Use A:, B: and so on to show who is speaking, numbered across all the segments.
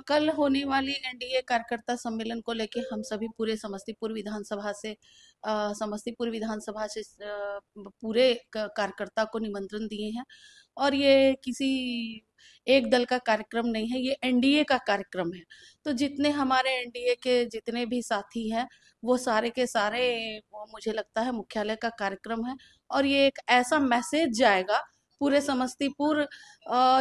A: कल होने वाली एनडीए कार्यकर्ता सम्मेलन को लेके हम सभी पूरे समस्तीपुर विधानसभा से पूरे कार्यकर्ता को निमंत्रण दिए हैं। और ये किसी एक दल का कार्यक्रम नहीं है, ये एनडीए का कार्यक्रम है। तो जितने हमारे एनडीए के जितने भी साथी हैं, वो सारे के सारे, वो मुझे लगता है मुख्यालय का कार्यक्रम है। और ये एक ऐसा मैसेज जाएगा पूरे समस्तीपुर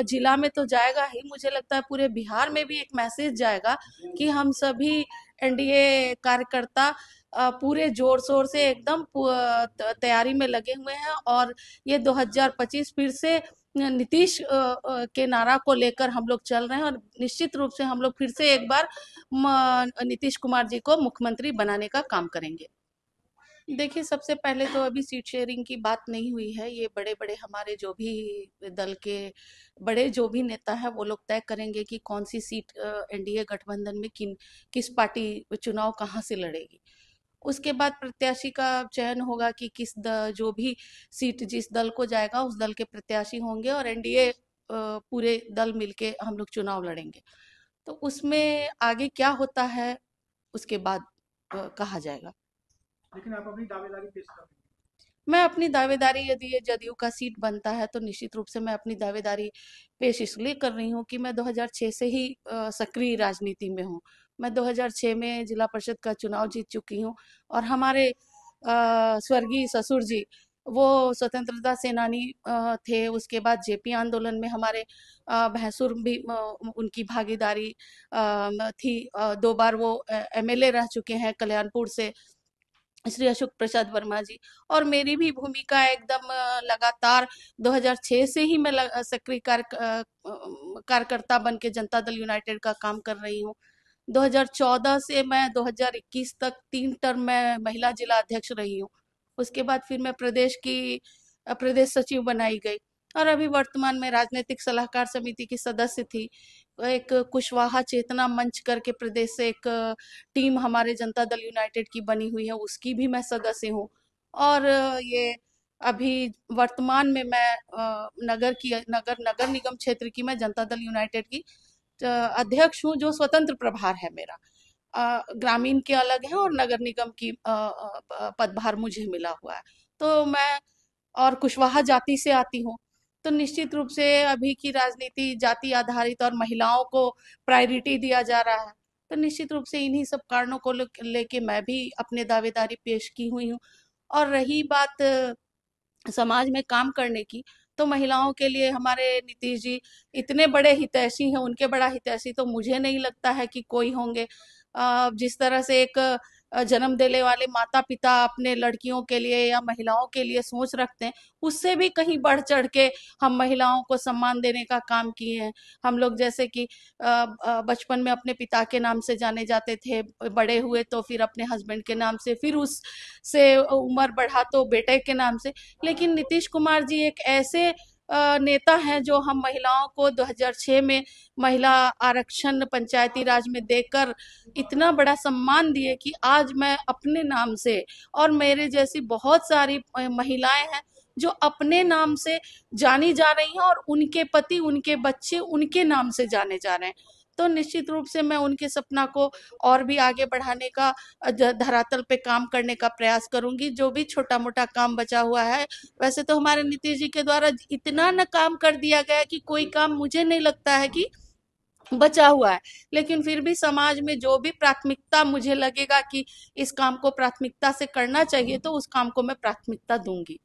A: जिला में तो जाएगा ही, मुझे लगता है पूरे बिहार में भी एक मैसेज जाएगा कि हम सभी एनडीए कार्यकर्ता पूरे जोर शोर से एकदम तैयारी में लगे हुए हैं। और ये 2025 फिर से नीतीश के नारा को लेकर हम लोग चल रहे हैं, और निश्चित रूप से हम लोग फिर से एक बार नीतीश कुमार जी को मुख्यमंत्री बनाने का काम करेंगे। देखिए, सबसे पहले तो अभी सीट शेयरिंग की बात नहीं हुई है। ये बड़े बड़े हमारे जो भी दल के बड़े जो भी नेता है, वो लोग तय करेंगे कि कौन सी सीट एनडीए गठबंधन में किस पार्टी चुनाव कहाँ से लड़ेगी। उसके बाद प्रत्याशी का चयन होगा कि जो भी सीट जिस दल को जाएगा उस दल के प्रत्याशी होंगे, और एनडीए पूरे दल मिलके हम लोग चुनाव लड़ेंगे। तो उसमें आगे क्या होता है उसके बाद कहा जाएगा।
B: लेकिन आप अपनी दावेदारी पेश कर देंगे।
A: मैं अपनी दावेदारी, यदि ये जदयू का सीट बनता है तो निश्चित रूप से मैं अपनी दावेदारी पेश इसलिए कर रही हूँ कि मैं 2006 से ही सक्रिय राजनीति में हूँ। मैं 2006 में जिला परिषद का चुनाव जीत चुकी हूँ। और हमारे स्वर्गीय ससुर जी वो स्वतंत्रता सेनानी थे। उसके बाद जेपी आंदोलन में हमारे भैंसुर भी उनकी भागीदारी थी। 2 बार वो एमएलए रह चुके हैं कल्याणपुर से, श्री अशोक प्रसाद वर्मा जी। और मेरी भी भूमिका एकदम लगातार 2006 से ही मैं सक्रिय कार्यकर्ता बन के जनता दल यूनाइटेड का काम कर रही हूँ। 2014 से मैं 2021 तक 3 टर्म में महिला जिला अध्यक्ष रही हूँ। उसके बाद फिर मैं प्रदेश सचिव बनाई गई, और अभी वर्तमान में राजनीतिक सलाहकार समिति की सदस्य थी। एक कुशवाहा चेतना मंच करके प्रदेश से एक टीम हमारे जनता दल यूनाइटेड की बनी हुई है, उसकी भी मैं सदस्य हूँ। और ये अभी वर्तमान में मैं नगर निगम क्षेत्र की मैं जनता दल यूनाइटेड की अध्यक्ष हूँ, जो स्वतंत्र प्रभार है मेरा। ग्रामीण के अलग है और नगर निगम की पदभार मुझे मिला हुआ है। तो मैं और कुशवाहा जाति से आती हूँ। तो निश्चित रूप से अभी की राजनीति जाति आधारित और महिलाओं को प्रायोरिटी दिया जा रहा है। तो निश्चित रूप से इन्हीं सब कारणों को लेके मैं भी अपने दावेदारी पेश की हुई हूँ। और रही बात समाज में काम करने की, तो महिलाओं के लिए हमारे नीतीश जी इतने बड़े हितैषी हैं, उनके बड़ा हितैषी तो मुझे नहीं लगता है कि कोई होंगे। जिस तरह से एक जन्म देने वाले माता पिता अपने लड़कियों के लिए या महिलाओं के लिए सोच रखते हैं, उससे भी कहीं बढ़ चढ़ के हम महिलाओं को सम्मान देने का काम किए हैं। हम लोग जैसे कि बचपन में अपने पिता के नाम से जाने जाते थे, बड़े हुए तो फिर अपने हस्बैंड के नाम से, फिर उससे उम्र बढ़ा तो बेटे के नाम से। लेकिन नीतीश कुमार जी एक ऐसे नेता हैं जो हम महिलाओं को 2006 में महिला आरक्षण पंचायती राज में देकर इतना बड़ा सम्मान दिए कि आज मैं अपने नाम से, और मेरे जैसी बहुत सारी महिलाएं हैं जो अपने नाम से जानी जा रही हैं, और उनके पति उनके बच्चे उनके नाम से जाने जा रहे हैं। तो निश्चित रूप से मैं उनके सपना को और भी आगे बढ़ाने का, धरातल पे काम करने का प्रयास करूंगी। जो भी छोटा मोटा काम बचा हुआ है, वैसे तो हमारे नीतीश जी के द्वारा इतना न काम कर दिया गया है कि कोई काम मुझे नहीं लगता है कि बचा हुआ है। लेकिन फिर भी समाज में जो भी प्राथमिकता मुझे लगेगा कि इस काम को प्राथमिकता से करना चाहिए, तो उस काम को मैं प्राथमिकता दूंगी।